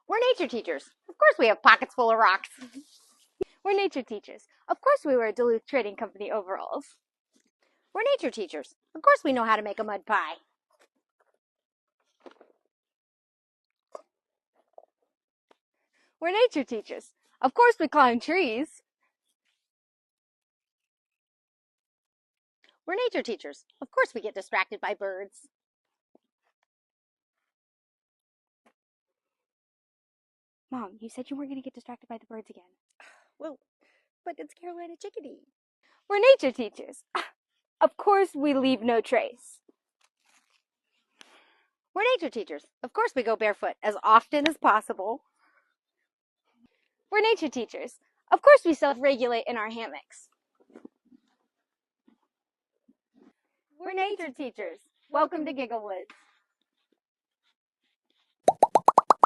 We're nature teachers. Of course we have pockets full of rocks. We're nature teachers. Of course we wear Duluth Trading Company overalls. We're nature teachers. Of course we know how to make a mud pie. We're nature teachers. Of course we climb trees. We're nature teachers. Of course we get distracted by birds. Mom, you said you weren't going to get distracted by the birds again. Well, but it's Carolina Chickadee. We're nature teachers. Of course we leave no trace. We're nature teachers. Of course we go barefoot as often as possible. We're nature teachers. Of course we self-regulate in our hammocks. We're nature teachers. Welcome to Gigglewoods.